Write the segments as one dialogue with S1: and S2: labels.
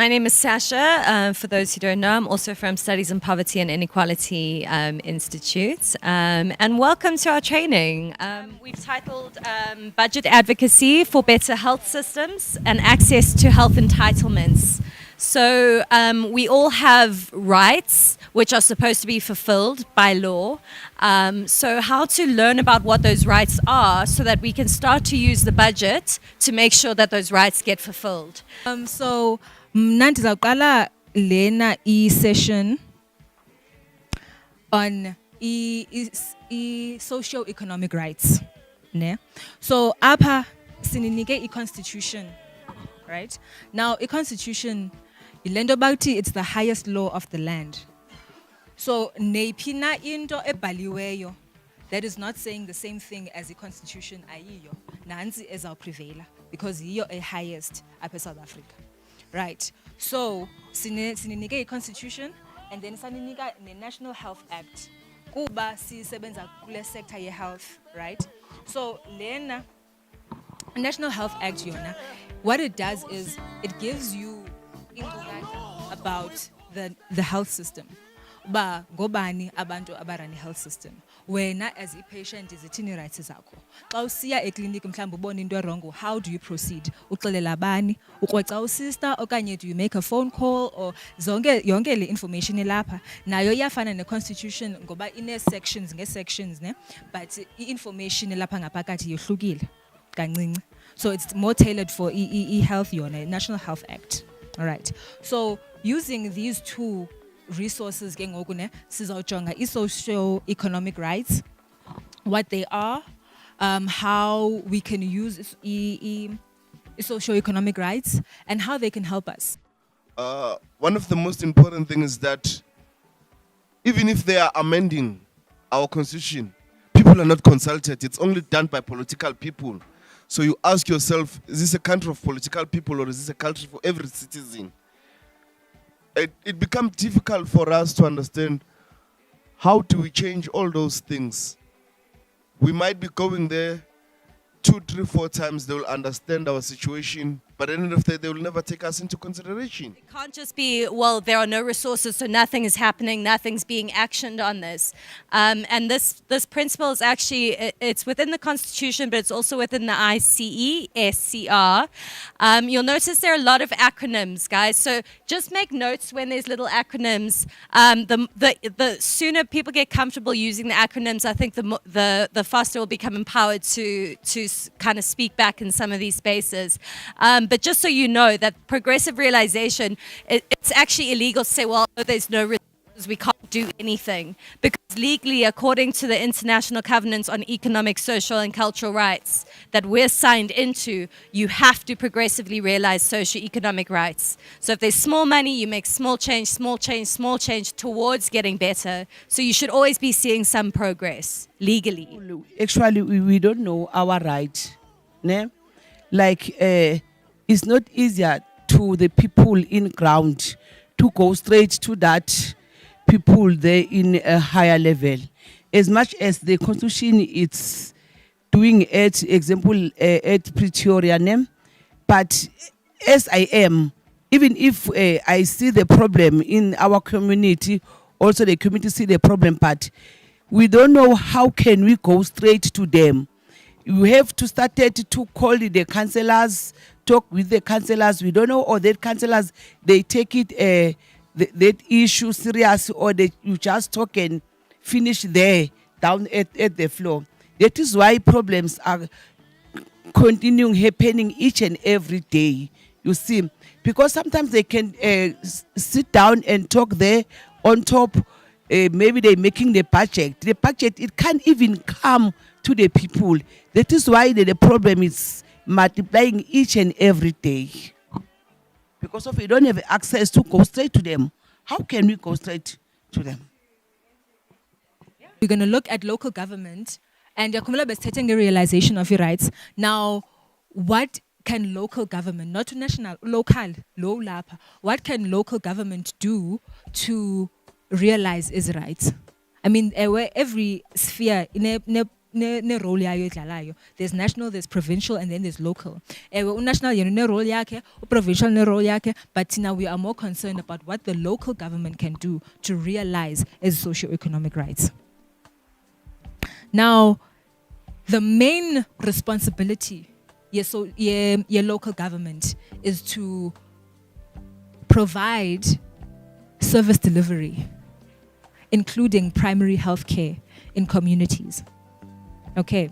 S1: My name is Sasha. For those who don't know, I'm also from Studies in Poverty and Inequality Institute. And welcome to our training. We've titled Budget Advocacy for Better Health Systems and Access to Health Entitlements. So we all have rights which are supposed to be fulfilled by law. So how to learn about what those rights are so that we can start to use the budget to make sure that those rights get fulfilled.
S2: So mna ndizawuqala lena i-session on socio-economic rights. Ne? So apha sininike i-constitution, right? Now i-constitution ilento bakuthi it's the highest law of the land. So neyiphi na into ebhaliweyo that is not saying the same thing as i-constitution ayiyo nansi ezawuprevailer because yiyo highest apha eSouth Africa. Right. So sininike i-constitution and then saninika ne-National Health Act. Kuba sisebenza kule sector ye health, right? So lena National Health Act yona, what it does is it gives you information about the health system. Ba ngobani abantu abarani health system. Wena as a patient izithini rights zakho. Xa usiya eclinic mhlawumbe ubona into wrong, how do you proceed? Uxelela bani? Ukrweca usister okanye do you make a phone call or yonke le information elapha nayo iyafana ne-constitution ngoba ine-sections nge-sections ne, but i-information elapha ngaphakathi yohlukile kancinci. So it's more tailored for e-health yona, National Health Act. All right. So using these two resources sizawujonga i-socio-economic rights, what they are, how we can use socio-economic rights, and how they can help us.
S3: One of the most important things is that even if they are amending our constitution, people are not consulted. It's only done by political people. So you ask yourself, is this a country of political people or is this a country for every citizen? It becomes difficult for us to understand how do we change all those things. We might be going there 2, 3, 4 times, they will understand our situation, but at the end of the day, they will never take us into consideration.
S1: It can't just be, well, there are no resources, so nothing is happening, nothing's being actioned on this. And this principle is actually, it's within the Constitution, but it's also within the ICE, SCR. You'll notice there are a lot of acronyms, guys, so just make notes when there's little acronyms. The sooner people get comfortable using the acronyms, I think the faster we'll become empowered to kind of speak back in some of these spaces. But just so you know that progressive realization, it's actually illegal to say, well, there's no resources, we can't do anything. Because legally, according to the International Covenants on Economic, Social and Cultural Rights that we're signed into, you have to progressively realize socio-economic rights. So if there's small money, you make small change, small change, small change towards getting better. So you should always be seeing some progress legally.
S4: Actually, we don't know our rights. Ne? Like, it's not easier to the people in ground to go straight to that people there in a higher level. As much as the Constitution is doing it, example, at Pretoria, but as I am, even if I see the problem in our community, also the community see the problem, but we don't know how can we go straight to them. You have to start to call the councillors, talk with the councillors. We don't know, or that councillors, they take it that issue serious, or you just talk and finish there down at the floor. That is why problems are continuing happening each and every day. You see, because sometimes they can sit down and talk there on top. Maybe they're making the budget. The budget, it can't even come to the people. That is why the problem is multiplying each and every day. Because if we don't have access to go straight to them, how can we go straight to them?
S2: We're going to look at local government and Yakumula is taking the realization of your rights. Now, what can local government, not national, local, low lapa, what can local government do to realize its rights? I mean, every sphere in a ne role yayo edlalayo. There's national, there's provincial, and then there's local. National ne role yakhe, provincial ne role yakhe, but now we are more concerned about what the local government can do to realize as socio-economic rights. Now, the main responsibility your local government is to provide service delivery, including primary health care in communities. Okay.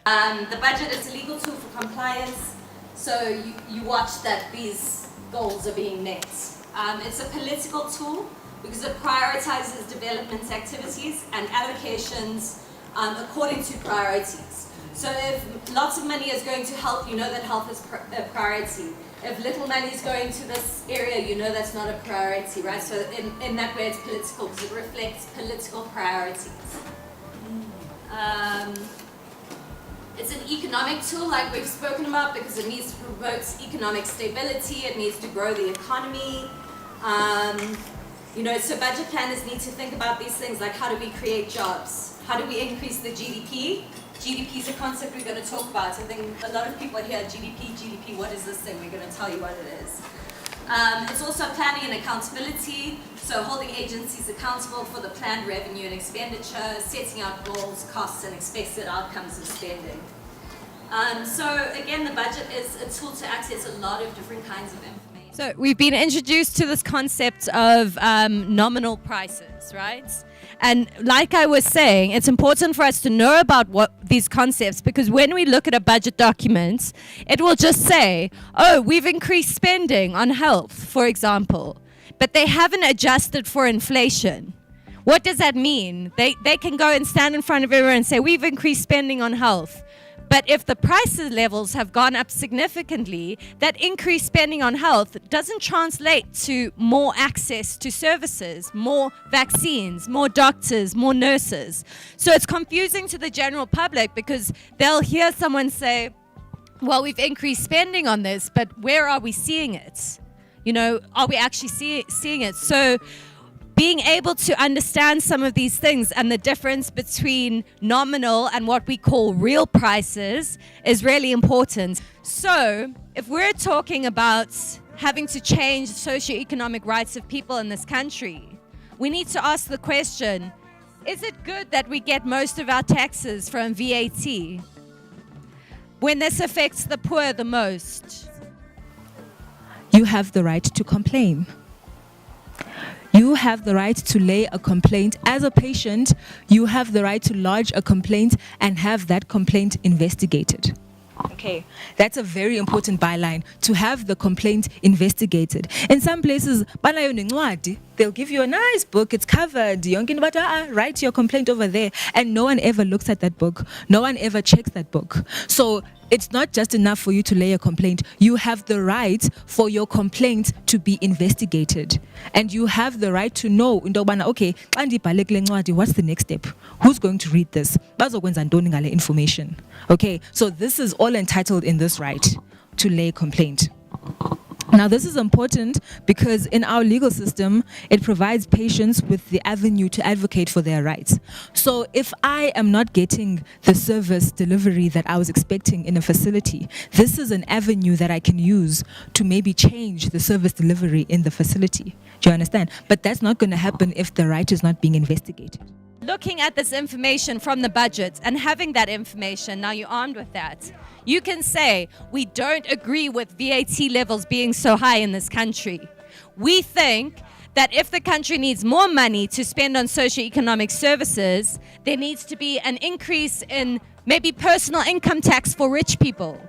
S1: The budget is a legal tool for compliance, so you watch that these goals are being met. It's a political tool because it prioritizes development activities and allocations according to priorities. So if lots of money is going to health, you know that health is a priority. If little money is going to this area, you know that's not a priority, right? So in that way it's political because it reflects political priorities. It's an economic tool like we've spoken about because it needs to promote economic stability, it needs to grow the economy. So budget planners need to think about these things like how do we create jobs? How do we increase the GDP? GDP is a concept we're going to talk about. I think a lot of people hear GDP, what is this thing? We're going to tell you what it is. It's also planning and accountability, so holding agencies accountable for the planned revenue and expenditure, setting out goals, costs, and expected outcomes of spending. So again, the budget is a tool to access a lot of different kinds of information. So we've been introduced to this concept of nominal prices, right? And like I was saying, it's important for us to know about what these concepts, because when we look at a budget document, it will just say, oh, we've increased spending on health, for example, but they haven't adjusted for inflation. What does that mean? They can go and stand in front of everyone and say, we've increased spending on health. But if the price levels have gone up significantly, that increased spending on health doesn't translate to more access to services, more vaccines, more doctors, more nurses. So it's confusing to the general public because they'll hear someone say, well, we've increased spending on this, but where are we seeing it? Are we actually seeing it? So being able to understand some of these things and the difference between nominal and what we call real prices is really important. So if we're talking about having to change socioeconomic rights of people in this country, we need to ask the question, is it good that we get most of our taxes from VAT when this affects the poor the most?
S2: You have the right to complain. You have the right to lay a complaint. As a patient, you have the right to lodge a complaint and have that complaint investigated. Okay, that's a very important byline, to have the complaint investigated. In some places, they'll give you a nice book, it's covered, write your complaint over there, and no one ever looks at that book. No one ever checks that book. So it's not just enough for you to lay a complaint. You have the right for your complaint to be investigated. And you have the right to know, okay, what's the next step? Who's going to read this? Information. Okay, so this is all entitled in this right to lay a complaint. Now, this is important because in our legal system, it provides patients with the avenue to advocate for their rights. So if I am not getting the service delivery that I was expecting in a facility, this is an avenue that I can use to maybe change the service delivery in the facility. Do you understand? But that's not going to happen if the right is not being investigated.
S1: Looking at this information from the budget and having that information, now you're armed with that, you can say, we don't agree with VAT levels being so high in this country. We think that if the country needs more money to spend on socioeconomic services, there needs to be an increase in maybe personal income tax for rich people.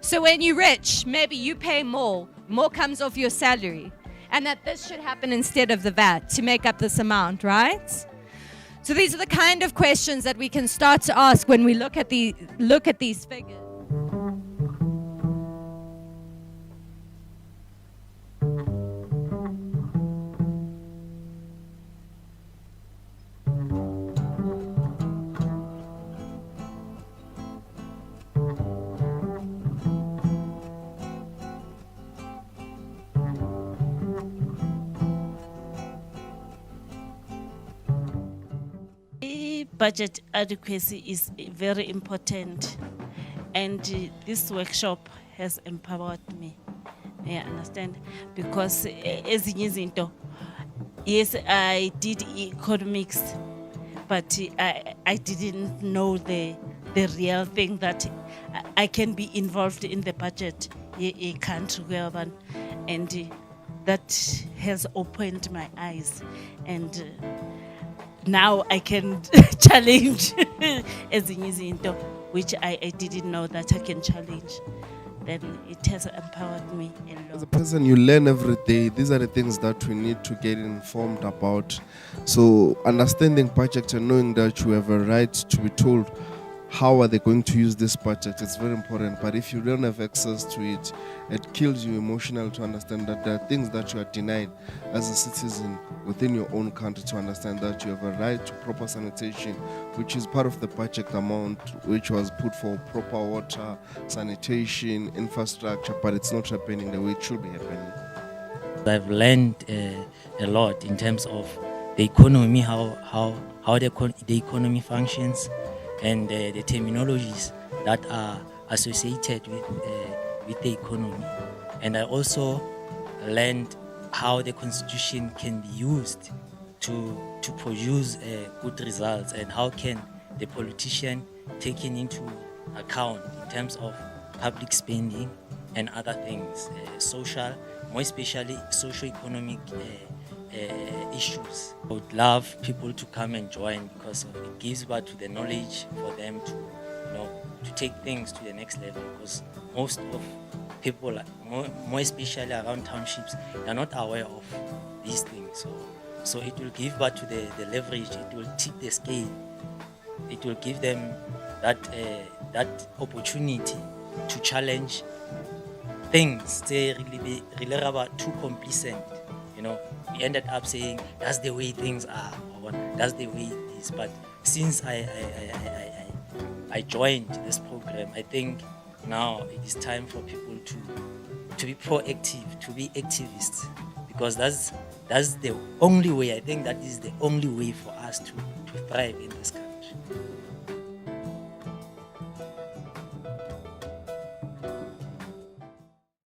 S1: So when you're rich, maybe you pay more comes off your salary. And that this should happen instead of the VAT to make up this amount, right? So these are the kind of questions that we can start to ask when we look at these figures.
S5: budget adequacy is very important, and this workshop has empowered me. I understand, because ezinye izinto, yes, I did economics, but I didn't know the real thing that I can be involved in the budget a country where one, and that has opened my eyes, and now I can challenge ezinye izinto which I didn't know that I can challenge. Then it has empowered me a
S3: As a
S5: lot.
S3: person, you learn every day. These are the things that we need to get informed about. So understanding budget and knowing that you have a right to be told how are they going to use this budget, it's very important. But if you don't have access to it, it kills you emotionally to understand that there are things that you are denied as a citizen within your own country, to understand that you have a right to proper sanitation, which is part of the budget amount which was put for proper water, sanitation, infrastructure, but it's not happening the way it should be happening.
S6: I've learned a lot in terms of the economy, how the economy functions, and the terminologies that are associated with the economy. And I also learned how the constitution can be used to produce good results, and how can the politician taken into account in terms of public spending and other things, social, more especially socio-economic issues. I would love people to come and join, because it gives birth to the knowledge for them to, to take things to the next level. Because most of people, more especially around townships, they are not aware of these things. So it will give birth to the leverage. It will tip the scale. It will give them that opportunity to challenge things. They really about too complacent. We ended up saying that's the way things are, or that's the way it is. But since I joined this program, I think now it is time for people to be proactive, to be activists, because that's the only way. I think that is the only way for us to thrive in this country.